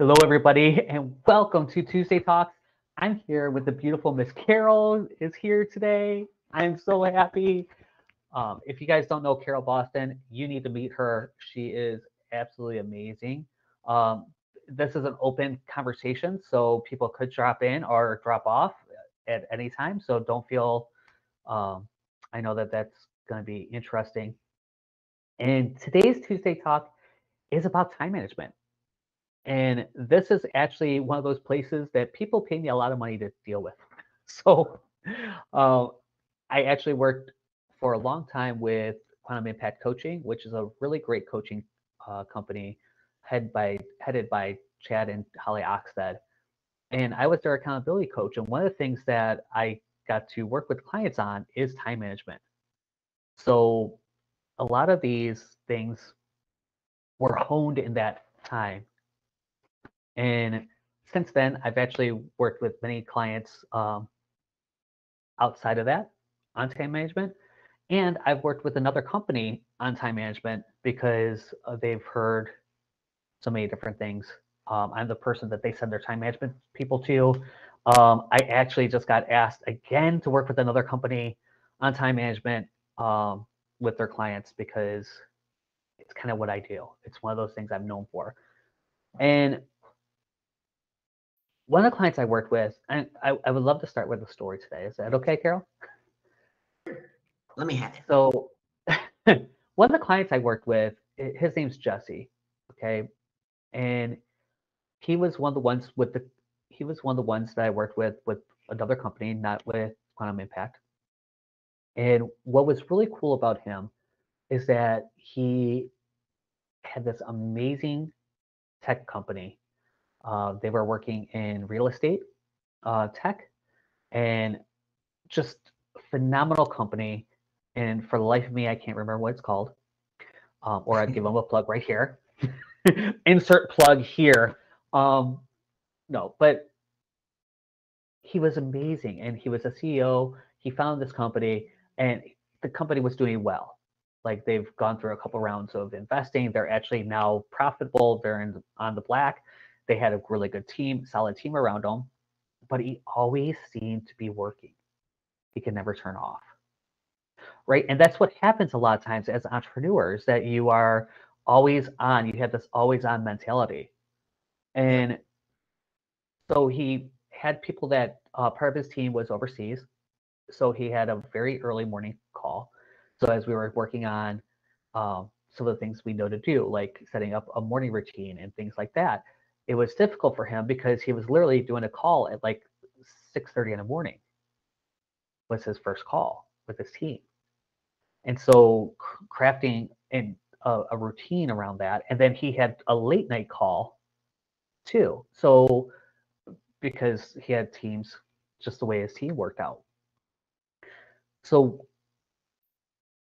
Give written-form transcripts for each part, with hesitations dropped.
Hello, everybody, and welcome to Tuesday Talks. I'm here with the beautiful Miss Carol is here today. I'm so happy. If you guys don't know Carol Boston, you need to meet her. She is absolutely amazing. Um, this is an open conversation, so people could drop in or drop off at any time. So don't feel. Um, I know that that's going to be interesting. And today's Tuesday Talk is about time management. And this is actually one of those places that people pay me a lot of money to deal with. So uh, I actually worked for a long time with Quantum Impact Coaching, which is a really great coaching company headed by Chad and Holly Oxted. And I was their accountability coach. And one of the things that I got to work with clients on is time management. So a lot of these things were honed in that time. And since then, I've actually worked with many clients outside of that on time management. And I've worked with another company on time management because they've heard so many different things. I'm the person that they send their time management people to. I actually just got asked again to work with another company on time management with their clients because it's kind of what I do. It's one of those things I'm known for. And one of the clients I worked with, and I would love to start with a story today. Is that okay, Carol? Let me have it. So one of the clients I worked with, his name's Jesse. Okay. And he was one of the ones he was one of the ones that I worked with another company, not with Quantum Impact. And what was really cool about him is that he had this amazing tech company. They were working in real estate tech, and just phenomenal company. And for the life of me, I can't remember what it's called. Or I'd give them a plug right here. Insert plug here. No, but he was amazing, and he was a CEO. He founded this company, and the company was doing well. Like they've gone through a couple rounds of investing. They're actually now profitable. They're on the black. They had a really good team, solid team around them. But he always seemed to be working. He could never turn off. Right. And that's what happens a lot of times as entrepreneurs, that you are always on. You have this always on mentality. And so he had people that part of his team was overseas. So he had a very early morning call. So as we were working on some of the things we know to do, like setting up a morning routine and things like that, it was difficult for him because he was literally doing a call at like 6:30 in the morning was his first call with his team. And so crafting a routine around that. And then he had a late night call too. So because he had teams, just the way his team worked out. So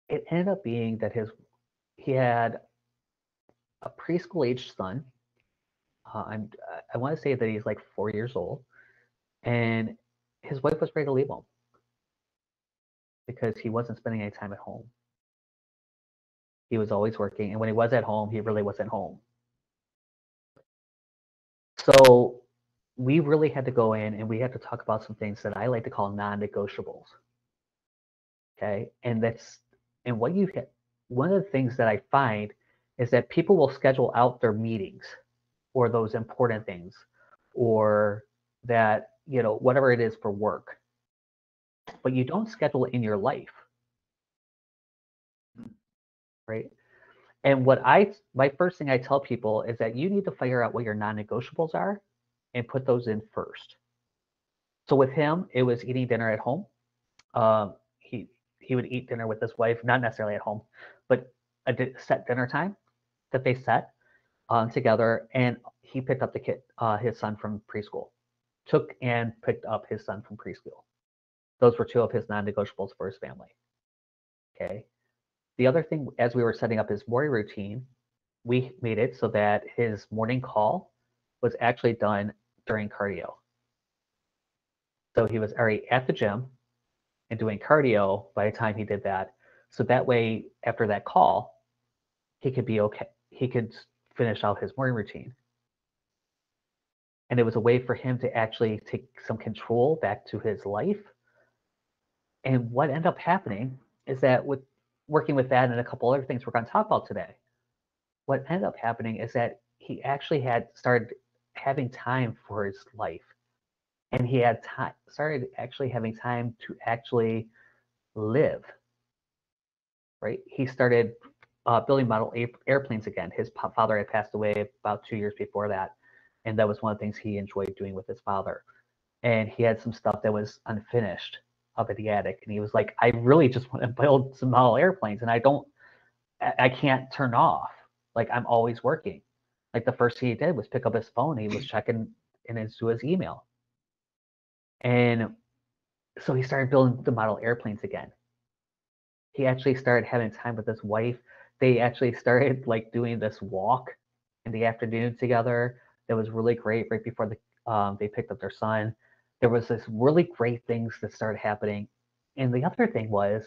it ended up being that he had a preschool aged son. I want to say that he's like 4 years old, and his wife was ready to leave him because he wasn't spending any time at home. He was always working, and when he was at home, he really wasn't home. So we really had to go in and we had to talk about some things that I like to call non-negotiables. Okay, and what you hit. One of the things that I find is that people will schedule out their meetings or those important things or that, whatever it is for work, but you don't schedule it in your life, right? And my first thing I tell people is that you need to figure out what your non-negotiables are and put those in first. So with him, it was eating dinner at home. He would eat dinner with his wife, not necessarily at home, but a set dinner time that they set together, and he picked up his son from preschool. Took and picked up his son from preschool. Those were two of his non-negotiables for his family. Okay. The other thing, as we were setting up his morning routine, we made it so that his morning call was actually done during cardio. So he was already at the gym and doing cardio by the time he did that. So that way, after that call, he could be okay. He could finish out his morning routine. And it was a way for him to actually take some control back to his life. And what ended up happening is that with working with that and a couple other things we're going to talk about today, what ended up happening is that he actually had started having time for his life. And he had started actually having time to actually live, right? He started building model airplanes again. His father had passed away about 2 years before that. And that was one of the things he enjoyed doing with his father. And he had some stuff that was unfinished up at the attic. And he was like, I really just want to build some model airplanes. And I can't turn off. Like, I'm always working. Like, the first thing he did was pick up his phone. He was checking into his email. And so he started building the model airplanes again. He actually started having time with his wife. They actually started like doing this walk in the afternoon together. That was really great right before they picked up their son. There was this really great things that started happening. And the other thing was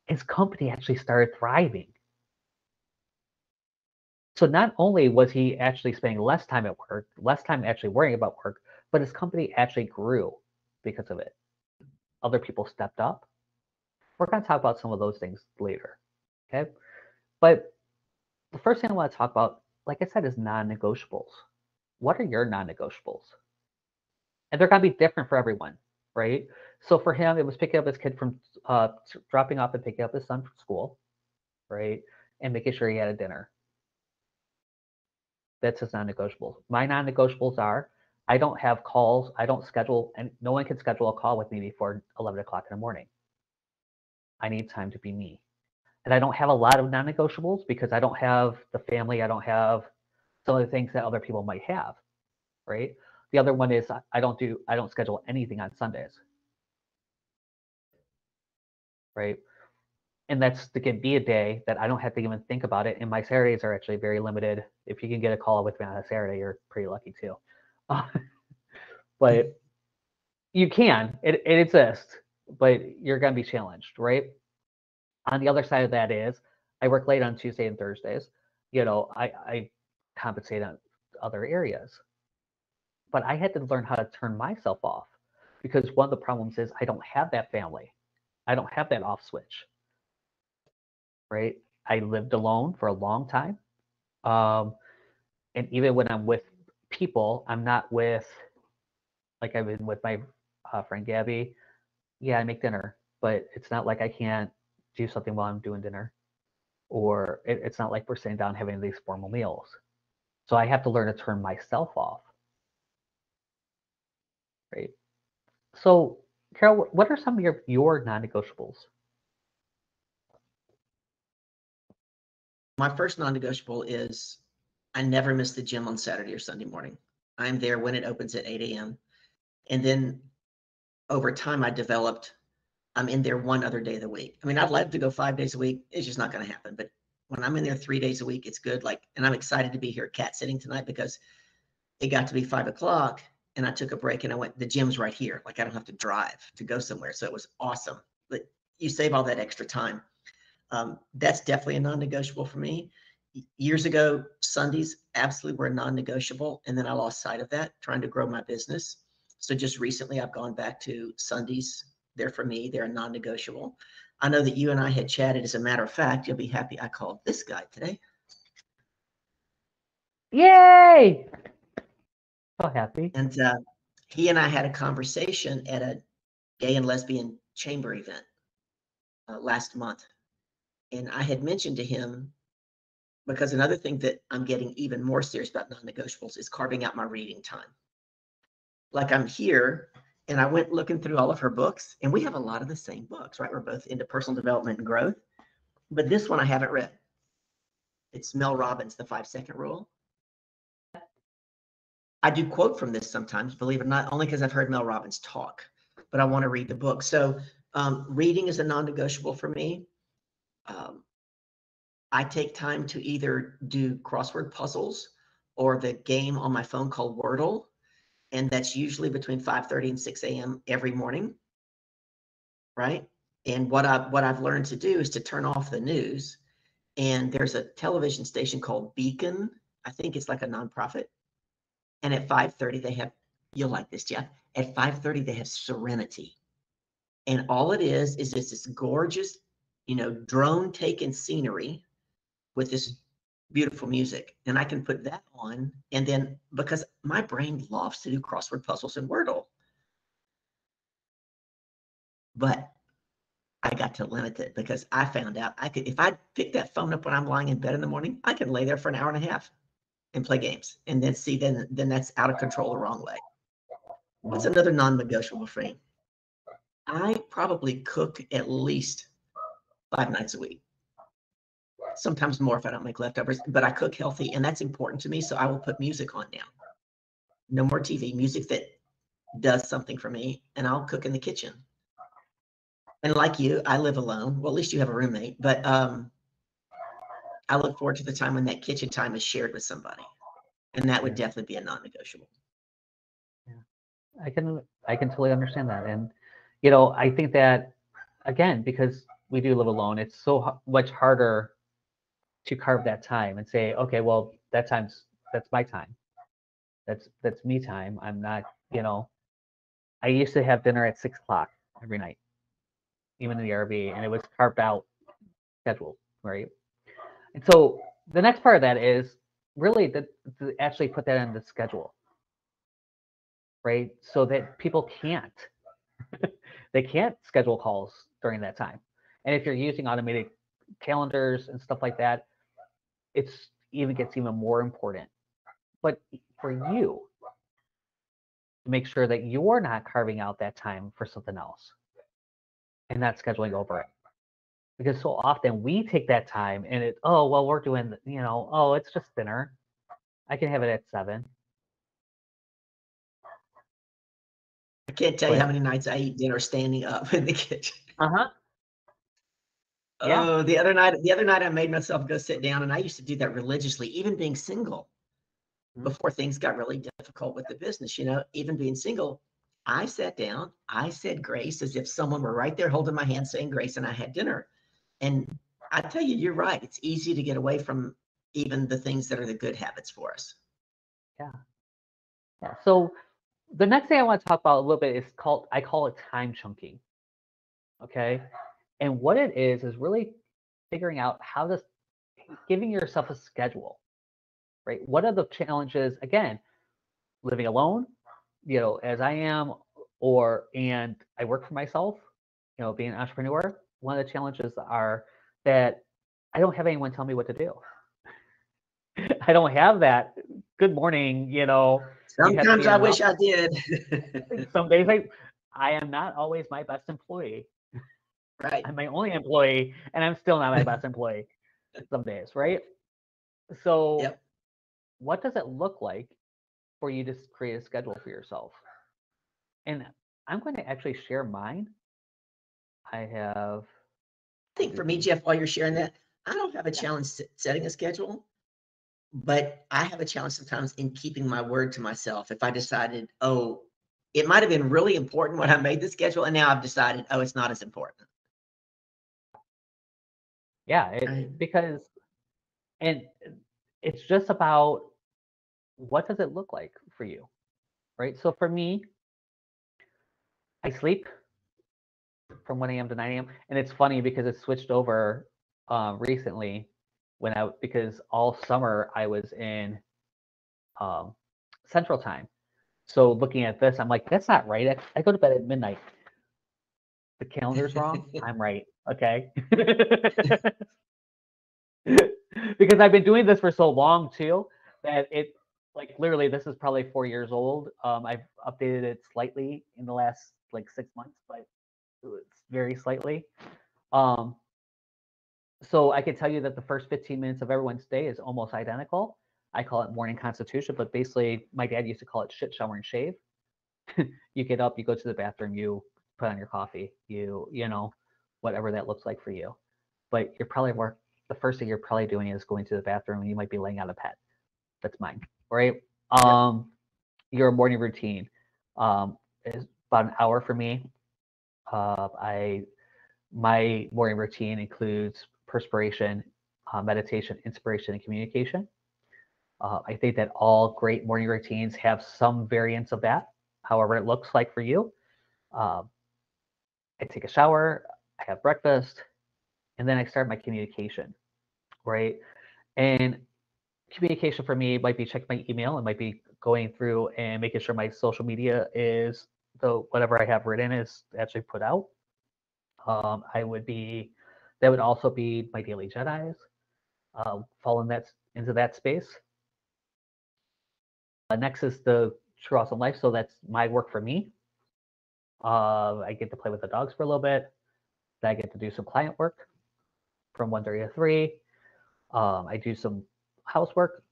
his company actually started thriving. So not only was he actually spending less time at work, less time actually worrying about work, but his company actually grew because of it. Other people stepped up. We're going to talk about some of those things later. Okay. But the first thing I want to talk about, like I said, is non-negotiables. What are your non-negotiables? And they're going to be different for everyone, right? So for him, it was picking up his kid from dropping off and picking up his son from school, right? And making sure he had a dinner. That's his non-negotiables. My non-negotiables are I don't have calls. I don't schedule, and no one can schedule a call with me before 11 o'clock in the morning. I need time to be me. And I don't have a lot of non-negotiables because I don't have the family. I don't have some of the things that other people might have, right? The other one is I don't schedule anything on Sundays, right? And that's to give me a day that I don't have to even think about it. And my Saturdays are actually very limited. If you can get a call with me on a Saturday, you're pretty lucky too. But you can, it exists, but you're going to be challenged, right? On the other side of that is I work late on Tuesday and Thursdays. I compensate on other areas. But I had to learn how to turn myself off because one of the problems is I don't have that family. I don't have that off switch, right? I lived alone for a long time. Um, and even when I'm with people, I'm not with, like I've been with my friend Gabby. Yeah, I make dinner, but it's not like I can't do something while I'm doing dinner. Or it's not like we're sitting down having these formal meals. So I have to learn to turn myself off, right? So, Carol, what are some of your non-negotiables? My first non-negotiable is I never miss the gym on Saturday or Sunday morning. I'm there when it opens at 8 a.m. And then over time, I developed, I'm in there one other day of the week. I mean, I'd love to go 5 days a week. It's just not going to happen. But when I'm in there 3 days a week, it's good. Like, and I'm excited to be here cat sitting tonight because it got to be 5 o'clock and I took a break and I went, the gym's right here. Like, I don't have to drive to go somewhere. So it was awesome. But you save all that extra time. That's definitely a non-negotiable for me. Years ago, Sundays absolutely were non-negotiable. And then I lost sight of that trying to grow my business. So just recently I've gone back to Sundays. They're for me, they're non-negotiable. I know that you and I had chatted. As a matter of fact, you'll be happy I called this guy today. Yay! So happy. And he and I had a conversation at a gay and lesbian chamber event last month. And I had mentioned to him, because another thing that I'm getting even more serious about non-negotiables is carving out my reading time. Like, I'm here and I went looking through all of her books, and we have a lot of the same books, right? We're both into personal development and growth, but this one I haven't read. It's Mel Robbins' The 5-Second Rule. I do quote from this sometimes, believe it or not, only because I've heard Mel Robbins talk, but I want to read the book. So reading is a non-negotiable for me. I take time to either do crossword puzzles or the game on my phone called Wordle. And that's usually between 5:30 and 6 a.m. every morning, right? And what I've learned to do is to turn off the news. And there's a television station called Beacon. I think it's like a nonprofit. And at 5:30, they have, you'll like this, Jeff. At 5:30, they have Serenity. And all it is just this gorgeous, drone taken scenery with this beautiful music. And I can put that on. And then because my brain loves to do crossword puzzles and Wordle, but I got to limit it because I found out I could, if I pick that phone up when I'm lying in bed in the morning, I can lay there for an hour and a half and play games. And then see, then that's out of control the wrong way. What's another non-negotiable for me? I probably cook at least 5 nights a week. Sometimes more if I don't make leftovers, but I cook healthy and that's important to me. So I will put music on now. No more TV, music that does something for me, and I'll cook in the kitchen. And like you, I live alone. Well, at least you have a roommate, but I look forward to the time when that kitchen time is shared with somebody. And that would definitely be a non-negotiable. Yeah. I can totally understand that. And I think that again, because we do live alone, it's so much harder to carve that time and say, okay, well, that's my time. That's me time. I'm not, I used to have dinner at 6 o'clock every night, even in the RV, and it was carved out schedule, right? And so the next part of that is really to actually put that in the schedule, right? So that people they can't schedule calls during that time. And if you're using automated calendars and stuff like that, gets even more important. But for you to make sure that you're not carving out that time for something else and not scheduling over it. Because so often we take that time and oh, well, we're doing, oh, it's just dinner. I can have it at 7. I can't tell you how many nights I eat dinner standing up in the kitchen. Uh-huh. Yeah. Oh, the other night I made myself go sit down, and I used to do that religiously, even being single. Before things got really difficult with the business, even being single, I sat down, I said grace as if someone were right there holding my hand saying grace, and I had dinner. And I tell you, you're right. It's easy to get away from even the things that are the good habits for us. Yeah. Yeah. So the next thing I want to talk about a little bit I call it time chunking. Okay. And what it is really figuring out giving yourself a schedule, right? What are the challenges, again, living alone, as I am, and I work for myself, being an entrepreneur. One of the challenges are that I don't have anyone tell me what to do. I don't have that. Good morning, you have to Sometimes be in I an wish I office. did. Some days I am not always my best employee. Right. I'm my only employee, and I'm still not my best employee some days, right? So Yep. what does it look like for you to create a schedule for yourself? And I'm going to actually share mine. I have. I think for me, Jeff, while you're sharing that, I don't have a challenge setting a schedule, but I have a challenge sometimes in keeping my word to myself. If I decided, oh, it might have been really important when I made the schedule, and now I've decided, oh, it's not as important. Yeah, Right. because and it's just about what does it look like for you, right? So for me, I sleep from 1 a.m. to 9 a.m. And it's funny because it switched over recently because all summer I was in um, Central Time. So looking at this, I'm like, that's not right. I go to bed at midnight. The calendar's wrong. I'm right. Okay. Because I've been doing this for so long too that like literally this is probably 4 years old. I've updated it slightly in the last like 6 months, but it's very slightly. So I can tell you that the first 15 minutes of everyone's day is almost identical. I call it morning constitution, but basically my dad used to call it shit, shower, and shave. You get up, you go to the bathroom, you put on your coffee, whatever that looks like for you. But the first thing you're probably doing is going to the bathroom and you might be laying out a pet. That's mine, right? Your morning routine is about an hour for me. My morning routine includes perspiration, meditation, inspiration, and communication. I think that all great morning routines have some variants of that, however it looks like for you. Um, I take a shower, I have breakfast, and then I start my communication, right? And communication for me might be checking my email, it might be going through and making sure my social media is the whatever I have written is actually put out. I would be that would also be my daily Jedi's, fall in that into that space. Next is the True Awesome Life, so that's my work for me. I get to play with the dogs for a little bit. Then I get to do some client work from 1:30 to 3. I do some housework.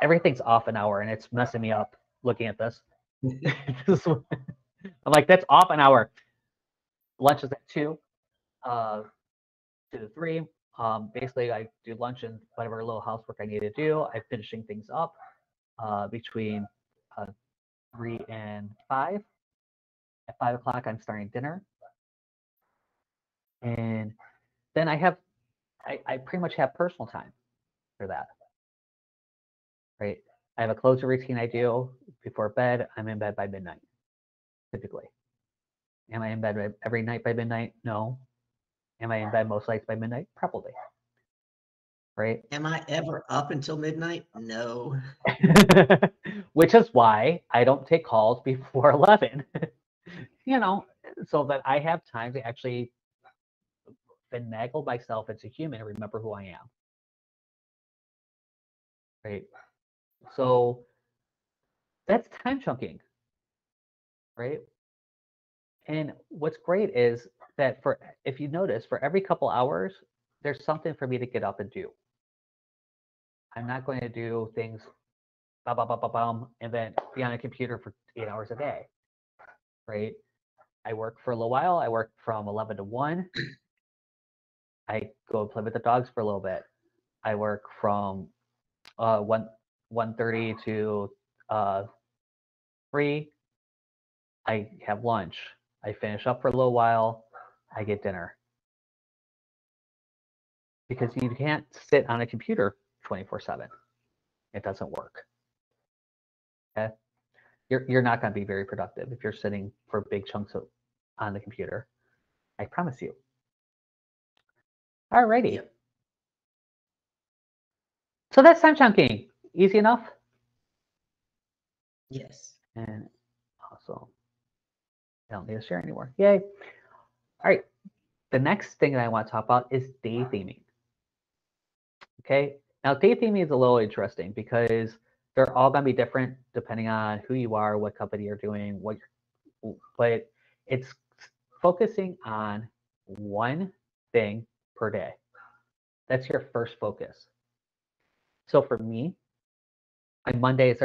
Everything's off an hour, and it's messing me up looking at this. I'm like, that's off an hour. Lunch is at 2, 2 to 3. Basically, I do lunch and whatever little housework I need to do. I'm finishing things up between uh, 3 and 5. At 5 o'clock, I'm starting dinner. And then I pretty much have personal time for that, right? I have a closing routine I do before bed. I'm in bed by midnight, typically. Am I in bed every night by midnight? No. Am I in bed most nights by midnight? Probably, right? Am I ever up until midnight? No. Which is why I don't take calls before 11, you know, so that I have time to actually finagle myself as a human and remember who I am, right? So that's time chunking, right? And what's great is that for if you notice, for every couple hours, there's something for me to get up and do. I'm not going to do things bum, bum, bum, bum, bum, and then be on a computer for 8 hours a day, right? I work for a little while. I work from 11 to 1. I go and play with the dogs for a little bit. I work from 1:30 to 3. I have lunch. I finish up for a little while. I get dinner because you can't sit on a computer 24/7. It doesn't work. Okay, you're not going to be very productive if you're sitting for big chunks on the computer. I promise you. Alrighty. Yep. So that's time chunking. Easy enough. Yes. And also, I don't need to share anymore. Yay. All right. The next thing that I want to talk about is day theming. Okay. Now, day theming is a little interesting because they're all going to be different depending on who you are, what company you're doing, but it's focusing on one thing per day. That's your first focus. So for me, my Mondays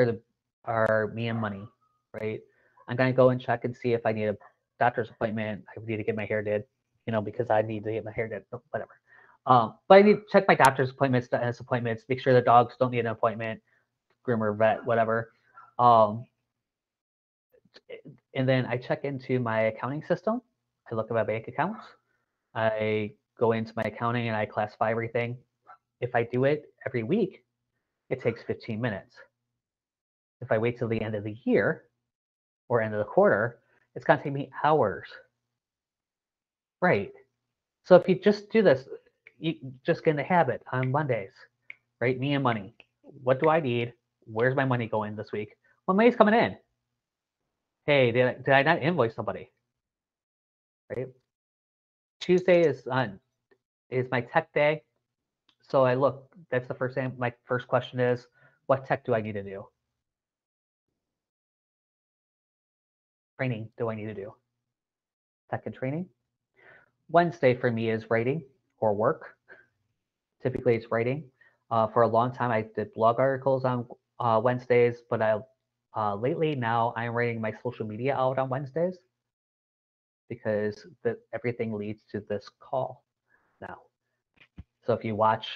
are me and money, right? I'm gonna go and check and see if I need a doctor's appointment. I need to get my hair did, because I need to get my hair did, whatever. But I need to check my doctor's appointments, dentist appointments, make sure the dogs don't need an appointment, groomer, vet, whatever. And then I check into my accounting system. I look at my bank accounts. I go into my accounting and I classify everything. If I do it every week, it takes 15 minutes. If I wait till the end of the year or end of the quarter, it's going to take me hours. Right. So if you just do this, you just get in the habit on Mondays, right? Me and money. What do I need? Where's my money going this week? Well, money's coming in. Hey, did I not invoice somebody? Right. Tuesday is my tech day. So I look. That's the first thing. My first question is, what tech do I need to do? Training do I need to do? Tech and training. Wednesday for me is writing or work. Typically, it's writing. For a long time, I did blog articles on Wednesdays, but lately now I'm writing my social media out on Wednesdays because everything leads to this call now. So if you watch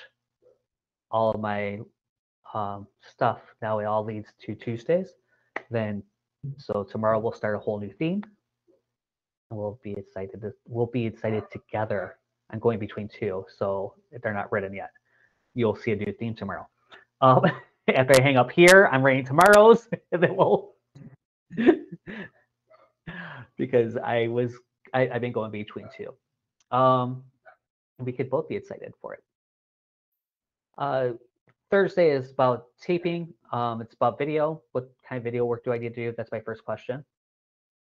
all of my stuff, now it all leads to Tuesdays. So tomorrow we'll start a whole new theme, and we'll be excited together. I'm going between two, so if they're not written yet, you'll see a new theme tomorrow. After I hang up here, I'm writing tomorrow's, and then we'll because I've been going between two. We could both be excited for it. Uh, Thursday is about taping. It's about video. What kind of video work do I need to do? That's my first question,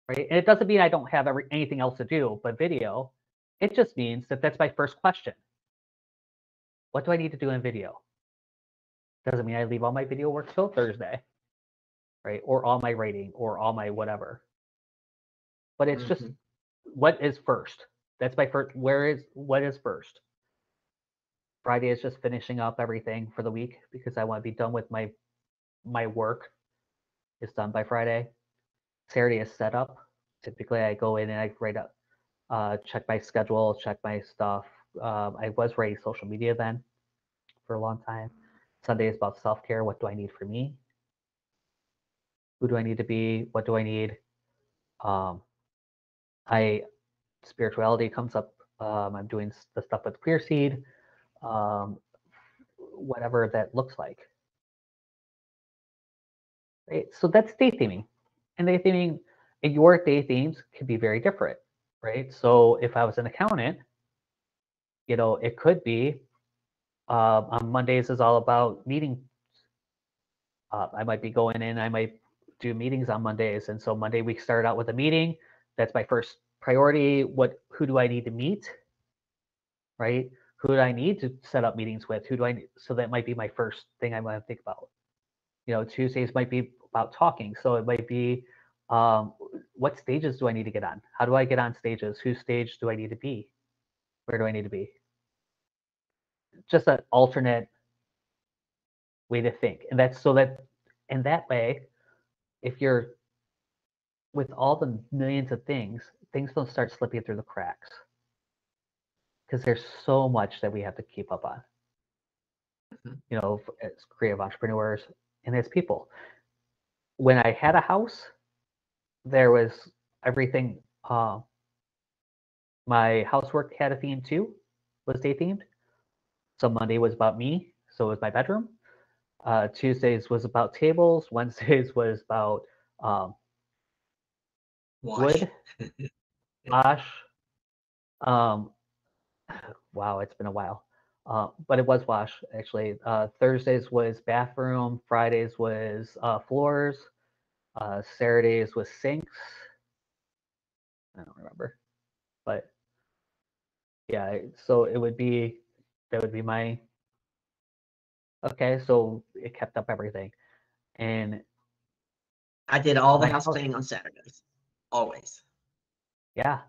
right? And it doesn't mean I don't have anything else to do, but video. It just means that that's my first question. What do I need to do in video? Doesn't mean I leave all my video work till Thursday, right? Or all my writing or all my whatever. But it's just what is first. That's my first. What is first? Friday is just finishing up everything for the week because I want to be done with my work. Is done by Friday. Saturday is set up. Typically, I go in and I write up, check my schedule, check my stuff. I was writing social media then for a long time. Sunday is about self care. What do I need for me? Who do I need to be? What do I need? I spirituality comes up. I'm doing the stuff with Clear Seed, whatever that looks like. Right? So that's day theming, and day theming, and your day themes can be very different, right? So if I was an accountant, it could be on Mondays is all about meetings. I might be going in, I might do meetings on Mondays. And so Monday we start out with a meeting. That's my first priority. Who do I need to meet? Right? Who do I need to set up meetings with? Who do I need? So that might be my first thing I want to think about. Tuesdays might be about talking. So it might be what stages do I need to get on? How do I get on stages? Whose stage do I need to be? Where do I need to be? Just an alternate way to think. And that's so that in that way, if you're with all the millions of things don't start slipping through the cracks because there's so much that we have to keep up on, as creative entrepreneurs and as people. When I had a house, there was everything. My housework had a theme too, was day themed. So Monday was about me, so it was my bedroom. Tuesdays was about tables. Wednesdays was about wood, wash. Um, wow, it's been a while. But it was wash, actually. Thursdays was bathroom. Fridays was floors. Saturdays was sinks. I don't remember. But yeah, so that would be my, okay, so it kept up everything. And I did all the house cleaning on Saturdays, always. Yeah.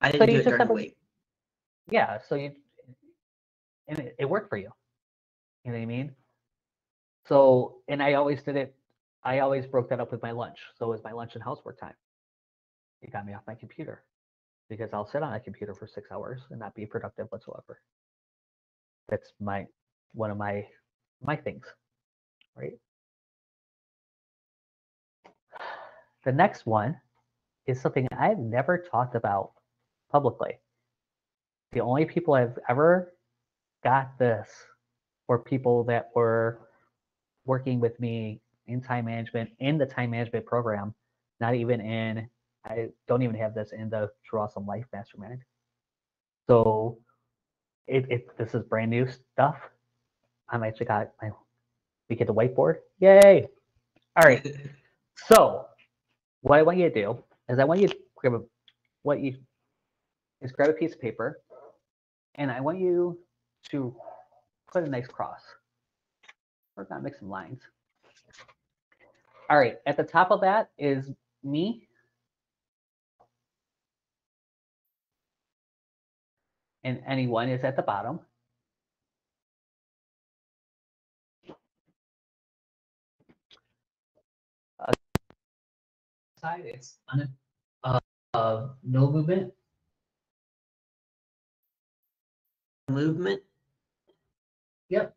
I didn't do it during the week. Yeah, so and it worked for you. You know what I mean? So, and I always did it. I always broke that up with my lunch. So it was my lunch and housework time. It got me off my computer because I'll sit on a computer for 6 hours and not be productive whatsoever. That's one of my things, right? The next one is something I've never talked about publicly. The only people I've ever got this were people that were working with me in time management, in the time management program, not even in, I don't even have this in the True Awesome Life Mastermind. So this is brand new stuff. I'm actually we get the whiteboard. Yay. All right. So what I want you to do is I want you to grab grab a piece of paper and I want you to put a nice cross. We're gonna make some lines. All right, at the top of that is me. And anyone is at the bottom. Side, it's no movement. Movement. Yep.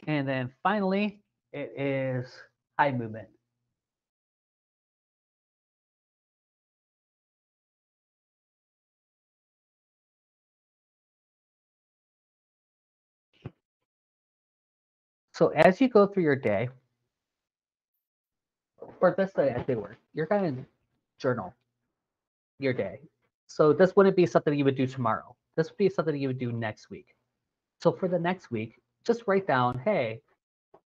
And then finally, it is high movement. So as you go through your day, for this day as they work, you're going to journal your day. So this wouldn't be something you would do tomorrow. This would be something you would do next week. So for the next week, just write down, hey,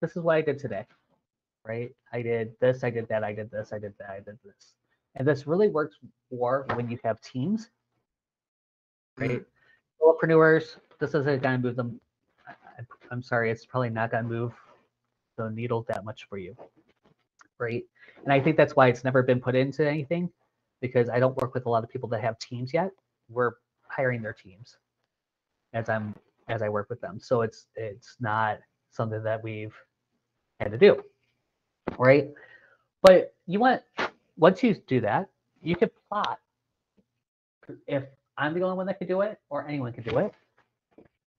this is what I did today, right? I did this, I did that, I did this, I did that, I did this. And this really works for when you have teams, right? Solopreneurs, this isn't going to move them. I'm sorry, it's probably not going to move the needle that much for you, right? And I think that's why it's never been put into anything, because I don't work with a lot of people that have teams yet. We're hiring their teams as I work with them. So it's not something that we've had to do, right? But once you do that, you can plot if I'm the only one that can do it or anyone can do it,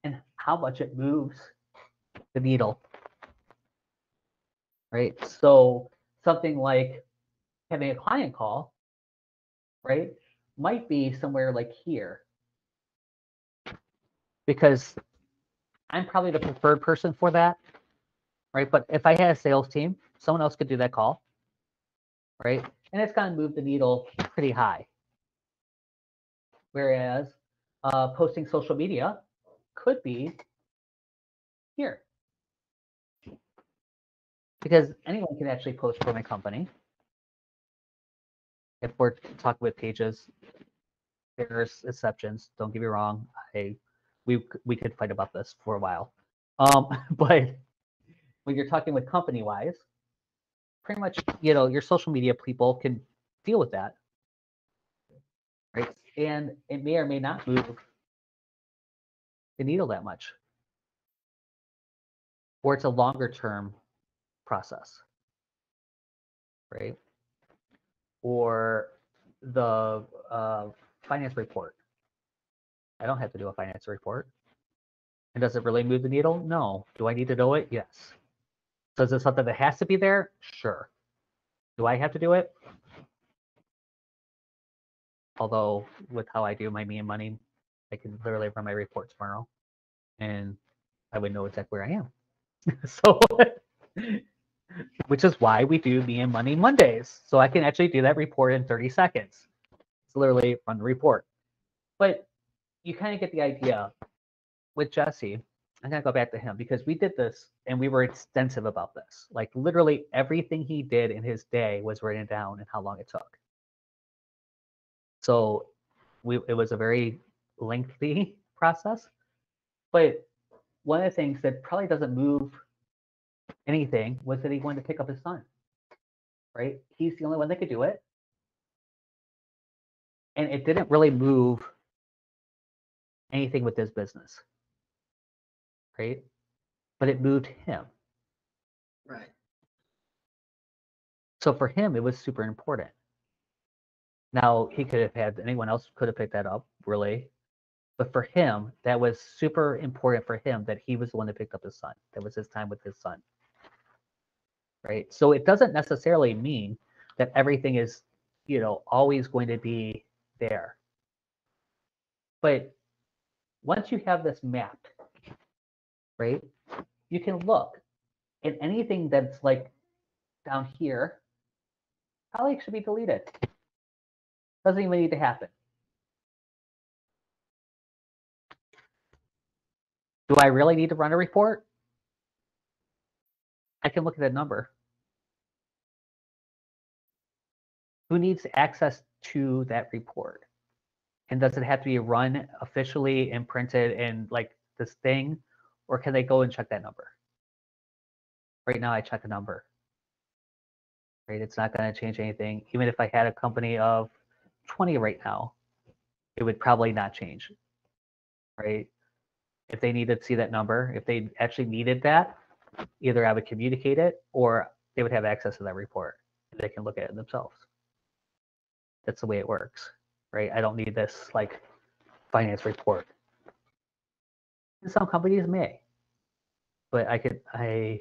and how much it moves the needle, right? So something like having a client call, right, might be somewhere like here, because I'm probably the preferred person for that, right? But if I had a sales team, someone else could do that call, right? And it's going to move the needle pretty high. Whereas posting social media could be here, because anyone can actually post for my company. If we're talking with pages, there's exceptions. Don't get me wrong. We could fight about this for a while. But when you're talking with company wise, pretty much, your social media people can deal with that, right? And it may or may not move the needle that much, or it's a longer term process, right? Or the finance report. I don't have to do a finance report. And does it really move the needle? No. Do I need to know it? Yes. So is it something that has to be there? Sure. Do I have to do it? Although with how I do my me and money, I can literally run my report tomorrow and I would know exactly where I am. So, which is why we do me and money Mondays. So I can actually do that report in 30 seconds. It's literally run the report. But you kind of get the idea. With Jesse, I'm gonna go back to him because we did this and we were extensive about this. Like literally everything he did in his day was written down and how long it took. So it was a very lengthy process. But one of the things that probably doesn't move anything was that he wanted to pick up his son. Right? He's the only one that could do it. And it didn't really move anything with his business. Right? But it moved him. Right. So for him, it was super important. Now, he could have had anyone else could have picked that up, really. But for him, that was super important for him that he was the one that picked up his son. That was his time with his son. Right? So it doesn't necessarily mean that everything is, always going to be there. But once you have this mapped, right, you can look, and anything that's like down here probably should be deleted. Doesn't even need to happen. Do I really need to run a report? I can look at a number. Who needs access to that report? And does it have to be run officially and printed in like this thing? Or can they go and check that number? Right now I check a number. Right? It's not going to change anything. Even if I had a company of 20 right now, it would probably not change. Right? If they needed to see that number, if they actually needed that, either I would communicate it or they would have access to that report. They can look at it themselves. That's the way it works. Right? I don't need this like finance report. And some companies may, but I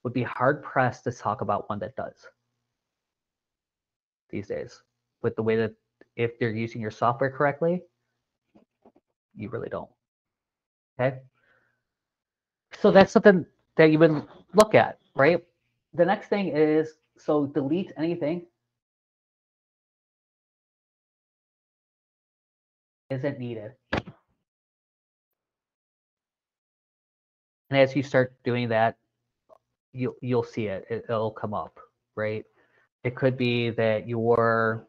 would be hard pressed to talk about one that does these days. With the way that if they're using your software correctly, you really don't. Okay. So that's something that you would look at, right? The next thing is, so delete anything isn't needed. And as you start doing that, you'll see it. It'll come up, right? It could be that you're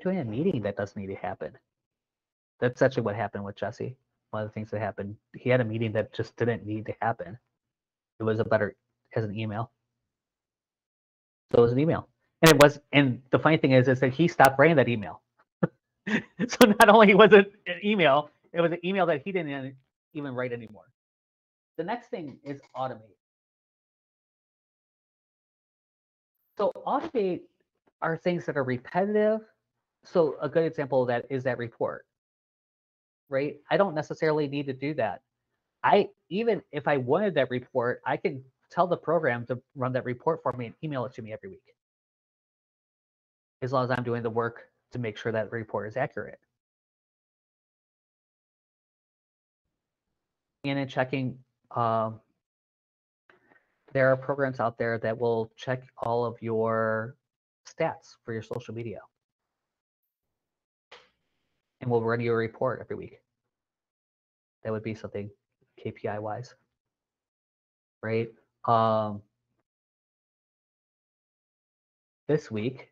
doing a meeting that doesn't need to happen. That's actually what happened with Jesse. One of the things that happened, he had a meeting that just didn't need to happen. It was a better as an email. So it was an email. And it was, and the funny thing is that he stopped writing that email. So not only was it an email, it was an email that he didn't even write anymore. The next thing is automate. So automate are things that are repetitive. So a good example of that is that report, right? I don't necessarily need to do that. Even if I wanted that report, I can tell the program to run that report for me and email it to me every week, as long as I'm doing the work to make sure that report is accurate. And in checking, there are programs out there that will check all of your stats for your social media and will run you a report every week. That would be something KPI wise, right? This week,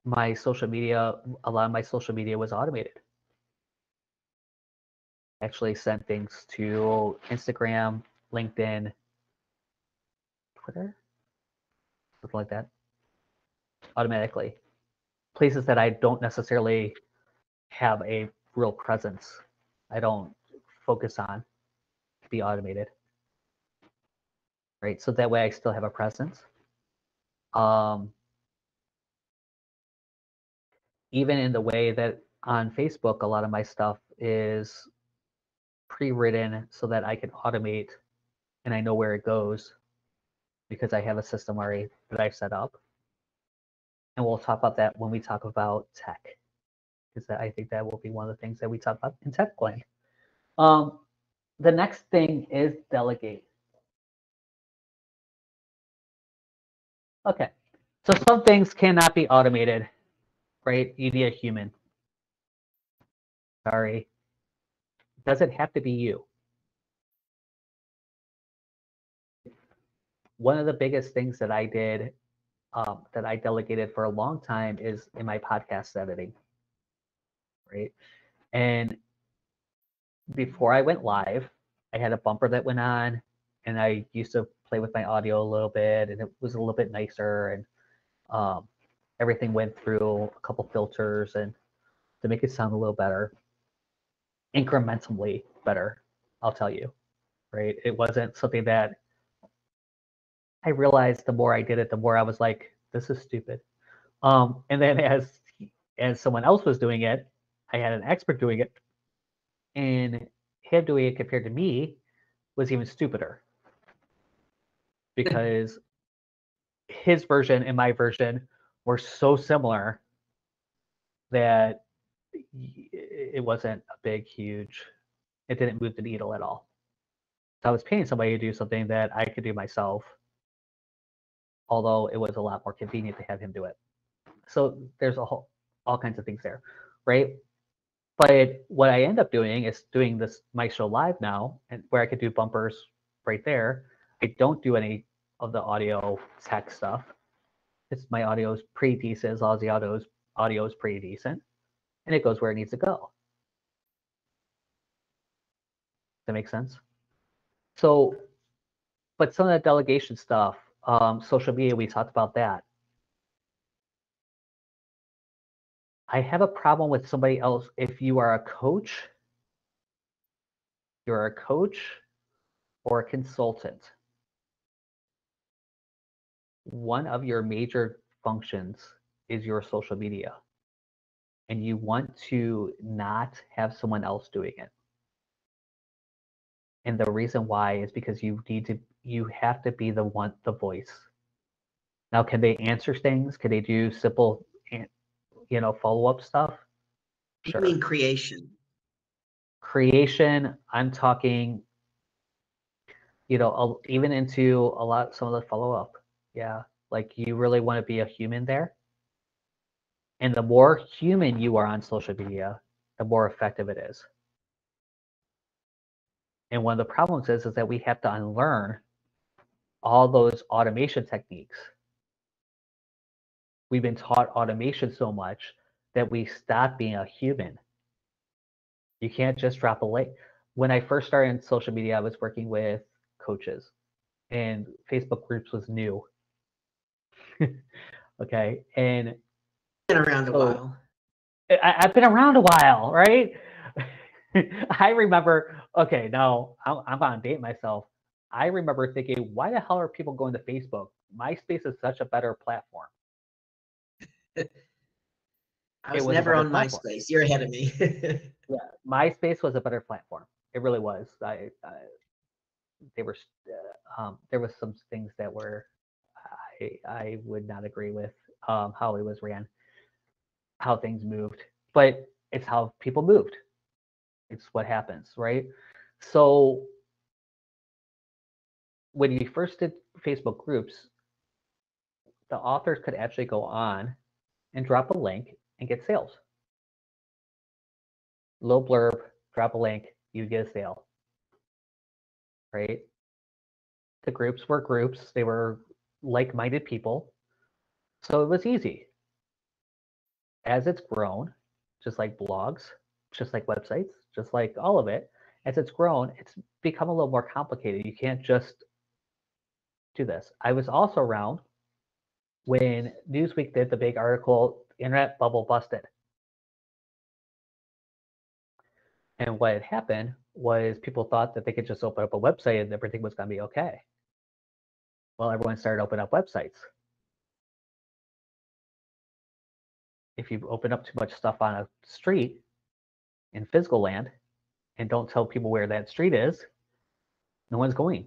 my social media, a lot of my social media was automated. I actually sent things to Instagram, LinkedIn, Twitter, something like that, automatically. Places that I don't necessarily have a real presence, I don't focus on, be automated, right? So that way I still have a presence. Even in the way that on Facebook, a lot of my stuff is pre-written so that I can automate and I know where it goes because I have a system already that I've set up. And we'll talk about that when we talk about tech, because I think that will be one of the things that we talk about in tech plan. The next thing is delegate. Okay, so some things cannot be automated, right? You need a human. Sorry. Does it have to be you? One of the biggest things that I did, that I delegated for a long time, is in my podcast editing, right? And before I went live, I had a bumper that went on, and I used to play with my audio a little bit, and it was a little bit nicer, and everything went through a couple filters and to make it sound a little better, incrementally better, I'll tell you, right? It wasn't something that I realized the more I did it, the more I was like, this is stupid. And then as someone else was doing it, I had an expert doing it, and him doing it compared to me was even stupider because his version and my version were so similar that it wasn't a big, huge, it didn't move the needle at all. So I was paying somebody to do something that I could do myself, although it was a lot more convenient to have him do it. So there's all kinds of things there, right? But what I end up doing is doing this my show live now, and where I could do bumpers right there. I don't do any of the audio tech stuff. It's my audio is pretty decent as long as the audio is pretty decent, and it goes where it needs to go. Does that make sense? So, but some of that delegation stuff, social media, we talked about that. I have a problem with somebody else. If you are a coach, you're a coach or a consultant, one of your major functions is your social media, and you want to not have someone else doing it. And the reason why is because you have to be the voice. Now, can they answer things? Can they do simple, follow-up stuff? Sure. You mean creation? Creation, I'm talking even into some of the follow-up. Yeah, like you really want to be a human there. And the more human you are on social media, the more effective it is. And one of the problems is that we have to unlearn all those automation techniques. We've been taught automation so much that we stop being a human. You can't just drop a link. When I first started in social media, I was working with coaches, and Facebook groups was new. Okay, and Been around a while. I've been around a while, right? I remember. Okay, no, I'm gonna date myself. I remember thinking, why the hell are people going to Facebook? MySpace is such a better platform. I It was was a never better on platform. MySpace. You're ahead of me. Yeah, MySpace was a better platform. It really was. There was some things that were I would not agree with how it was ran, how things moved, but it's how people moved. It's what happens, right? So when you first did Facebook groups, the authors could actually go on and drop a link and get sales. Low blurb, drop a link, you get a sale, right? The groups were groups, they were like-minded people, so it was easy. As it's grown, just like blogs, just like websites, just like all of it, as it's grown, it's become a little more complicated. You can't just do this. I was also around when Newsweek did the big article, Internet Bubble Busted. And what had happened was people thought that they could just open up a website and everything was going to be okay. Well, everyone started opening up websites. If you open up too much stuff on a street in physical land and don't tell people where that street is, no one's going.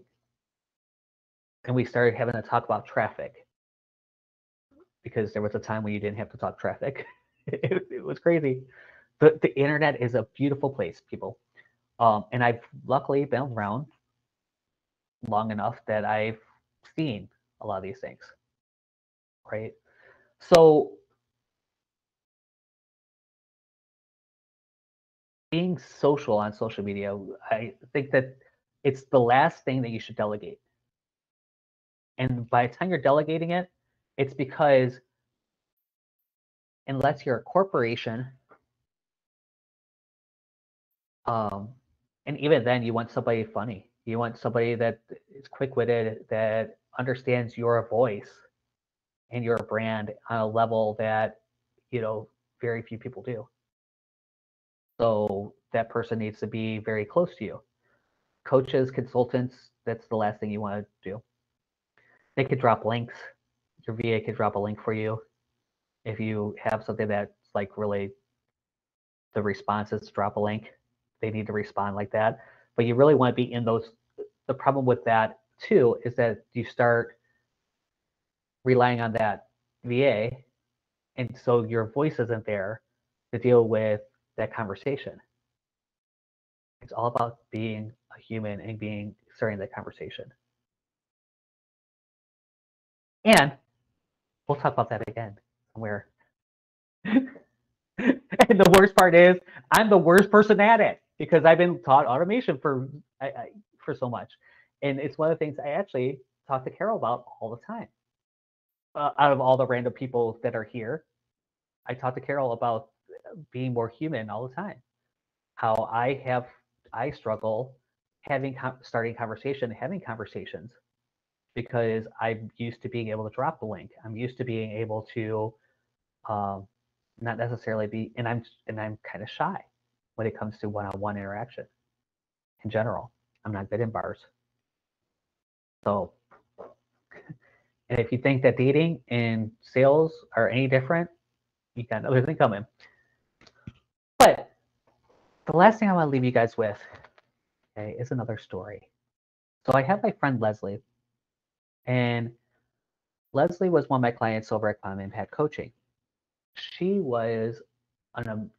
And we started having to talk about traffic because there was a time when you didn't have to talk traffic. It was crazy. The internet is a beautiful place, people. And I've luckily been around long enough that I've seen a lot of these things, right? So being social on social media, I think that it's the last thing that you should delegate. And by the time you're delegating it, it's because unless you're a corporation, um, and even then you want somebody funny. You want somebody that is quick-witted, that understands your voice and your brand on a level that, very few people do. So that person needs to be very close to you. Coaches, consultants, that's the last thing you want to do. They could drop links. Your VA could drop a link for you. If you have something that's like really the response is to drop a link, they need to respond like that. But you really want to be in those. The problem with that too is that you start relying on that VA, and so your voice isn't there to deal with that conversation. It's all about being a human and starting that conversation. And we'll talk about that again somewhere. And the worst part is I'm the worst person at it because I've been taught automation for so much. And it's one of the things I actually talk to Carol about all the time. Out of all the random people that are here, I talk to Carol about being more human all the time. How I struggle starting having conversations because I'm used to being able to drop the link. I'm used to being able to not necessarily be, and I'm kind of shy when it comes to one-on-one interaction in general. I'm not good in bars. So, and if you think that dating and sales are any different, you got another thing coming. But the last thing I want to leave you guys with, okay, is another story. So I have my friend Leslie, and Leslie was one of my clients over at Climb Impact Coaching. She is an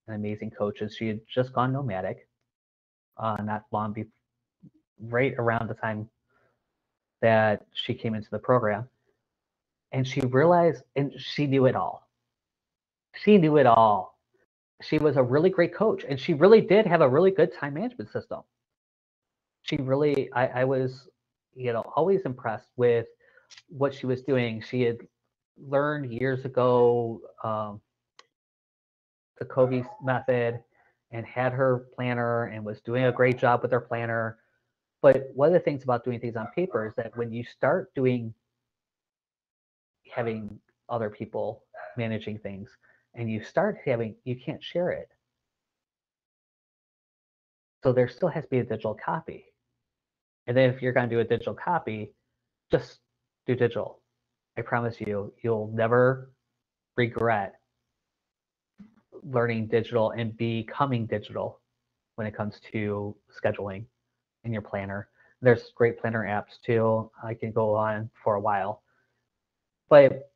amazing coach, and she had just gone nomadic, not long right around the time that she came into the program. And she realized, and she knew it all. She knew it all. She was a really great coach, and she really did have a really good time management system. She really, I was, always impressed with what she was doing. She had learned years ago the Covey method and had her planner and was doing a great job with her planner. But one of the things about doing things on paper is that when you start having other people managing things and you can't share it. So there still has to be a digital copy. And then if you're going to do a digital copy, just do digital. I promise you, you'll never regret learning digital and becoming digital when it comes to scheduling in your planner. There's great planner apps too. I can go on for a while. But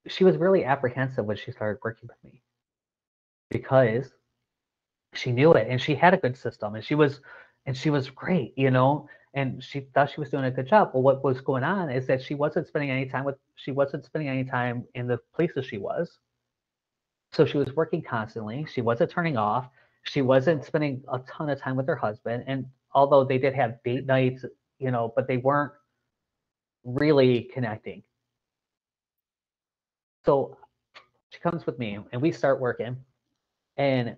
she was really apprehensive when she started working with me because she knew it and she had a good system and she was great, and she thought she was doing a good job. Well, what was going on is that she wasn't spending any time in the places she was. So she was working constantly. She wasn't turning off. She wasn't spending a ton of time with her husband. And although they did have date nights, but they weren't really connecting. So she comes with me and we start working. And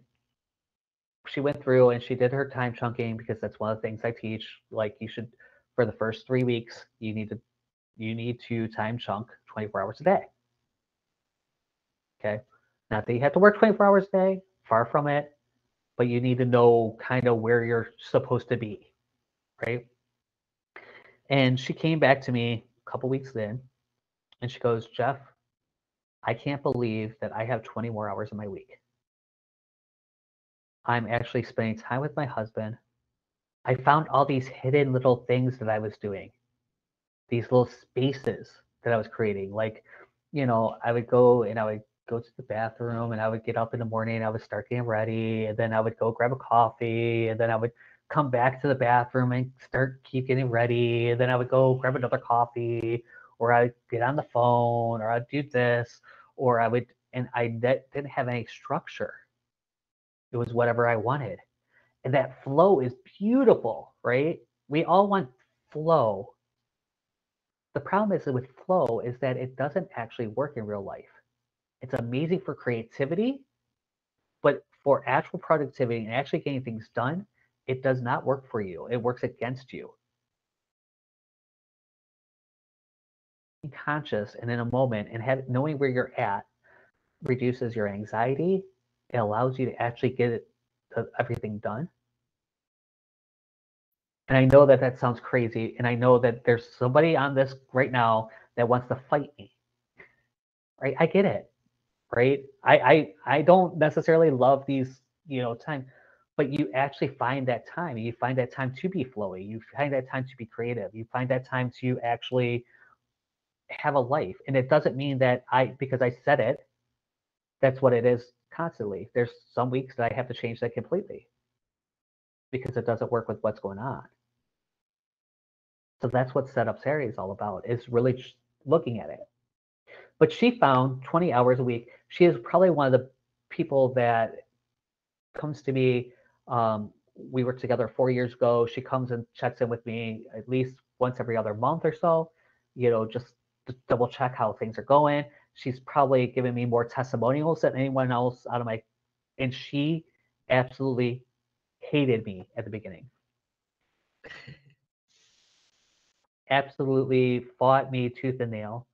she went through and she did her time chunking because that's one of the things I teach. Like you should, for the first 3 weeks, you need to time chunk 24 hours a day. Okay. Not that you have to work 24 hours a day, far from it, but you need to know kind of where you're supposed to be, right? And she came back to me a couple weeks in and she goes, Jeff, I can't believe that I have 20 more hours in my week. I'm actually spending time with my husband. I found all these hidden little things that I was doing, these little spaces that I was creating. Like, I would go and I would go to the bathroom and I would get up in the morning and I would start getting ready. And then I would go grab a coffee. And then I would come back to the bathroom and keep getting ready. And then I would go grab another coffee, or I'd get on the phone, or I'd do this, or and I didn't have any structure. It was whatever I wanted. And that flow is beautiful, right? We all want flow. The problem is that with flow is that it doesn't actually work in real life. It's amazing for creativity, but for actual productivity and actually getting things done, it does not work for you. It works against you. Being conscious and in a moment and knowing where you're at reduces your anxiety. It allows you to actually get everything done. And I know that sounds crazy, and I know that there's somebody on this right now that wants to fight me. Right? I get it. Right? I don't necessarily love these, time, but you actually find that time. You find that time to be flowy. You find that time to be creative. You find that time to actually have a life. And it doesn't mean that because I said it, that's what it is constantly. There's some weeks that I have to change that completely because it doesn't work with what's going on. So that's what Setup Saturday is all about, is really looking at it. But she found 20 hours a week. She is probably one of the people that comes to me. We worked together 4 years ago. She comes and checks in with me at least once every other month or so, just to double check how things are going. She's probably given me more testimonials than anyone else and she absolutely hated me at the beginning. Absolutely fought me tooth and nail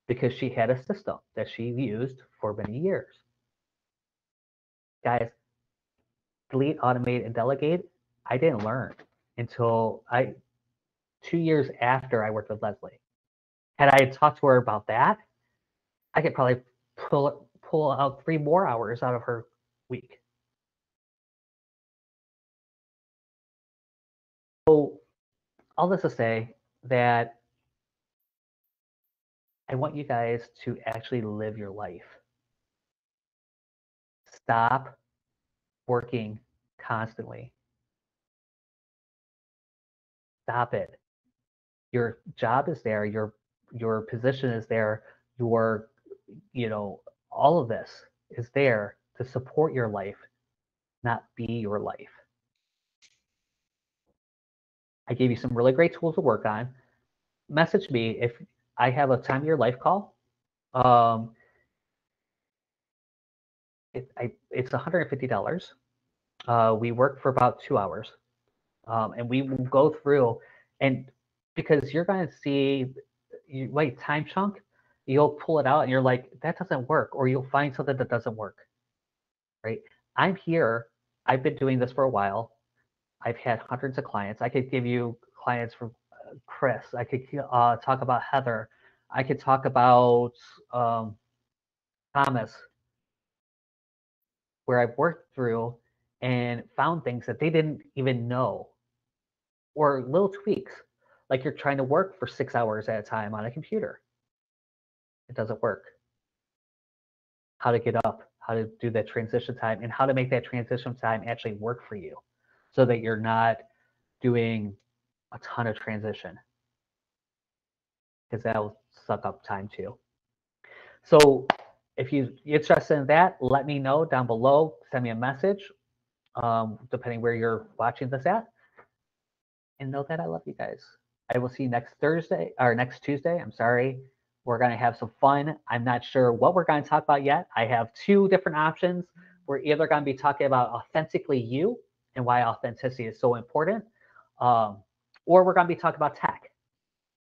because she had a system that she used for many years. Guys, delete, automate, and delegate, I didn't learn until 2 years after I worked with Leslie. Had I talked to her about that, I could probably pull out 3 more hours out of her week. So all this to say that I want you guys to actually live your life. Stop working constantly. Stop it. Your job is there, your position is there, your, all of this is there to support your life, not be your life. I gave you some really great tools to work on. Message me if I have a time of your life call. It's $150. We work for about 2 hours, and we will go through, and because you're going to see, time chunk, you'll pull it out and you're like, that doesn't work, or you'll find something that doesn't work, right? I'm here. I've been doing this for a while. I've had hundreds of clients. I could give you clients from Chris. I could talk about Heather. I could talk about Thomas, where I've worked through and found things that they didn't even know, or little tweaks, like you're trying to work for 6 hours at a time on a computer. It doesn't work. How to get up, how to do that transition time, and how to make that transition time actually work for you so that you're not doing a ton of transition, because that'll suck up time too. So if you're interested in that, let me know down below. Send me a message, depending where you're watching this at. And know that I love you guys. I will see you next Tuesday. I'm sorry. We're going to have some fun. I'm not sure what we're going to talk about yet. I have 2 different options. We're either going to be talking about authentically you and why authenticity is so important, or we're going to be talking about tech.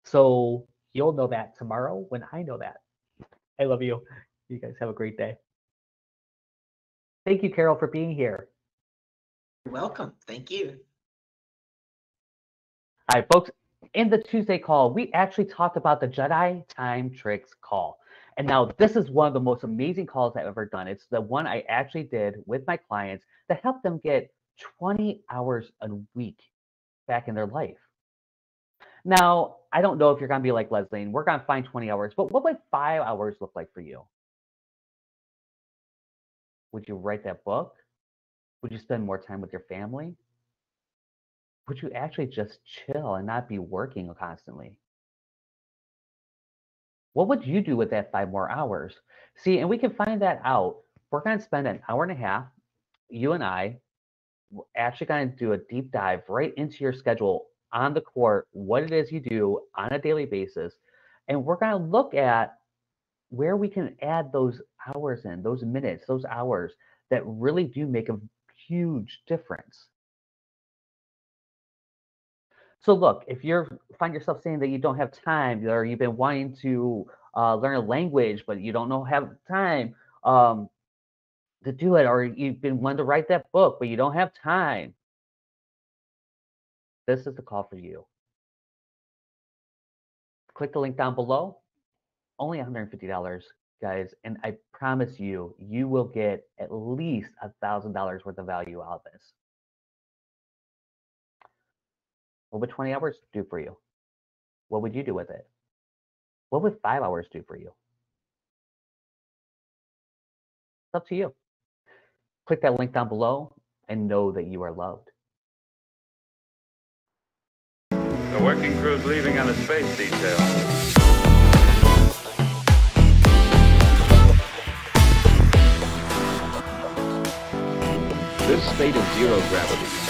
So you'll know that tomorrow when I know that. I love you. You guys have a great day. Thank you, Carol, for being here. You're welcome. Thank you. All right, folks, in the Tuesday call, we actually talked about the Jedi Time Tricks call. And now this is one of the most amazing calls I've ever done. It's the one I actually did with my clients that helped them get 20 hours a week back in their life. Now, I don't know if you're going to be like Leslie, and we're going to find 20 hours, but what would 5 hours look like for you? Would you write that book? Would you spend more time with your family? Would you actually just chill and not be working constantly? What would you do with that 5 more hours? See, and we can find that out. We're going to spend an hour and a half, you and I, we're actually going to do a deep dive right into your schedule on the court, what it is you do on a daily basis. And we're going to look at where we can add those hours in, those minutes, those hours that really do make a huge difference. So look, if you find yourself saying that you don't have time, or you've been wanting to learn a language, but you don't have time to do it, or you've been wanting to write that book, but you don't have time, this is the call for you. Click the link down below. Only $150, guys, and I promise you, you will get at least $1,000 worth of value out of this. What would 20 hours do for you? What would you do with it? What would 5 hours do for you? It's up to you. Click that link down below and know that you are loved. The working crew's leaving on a space detail. This state of zero gravity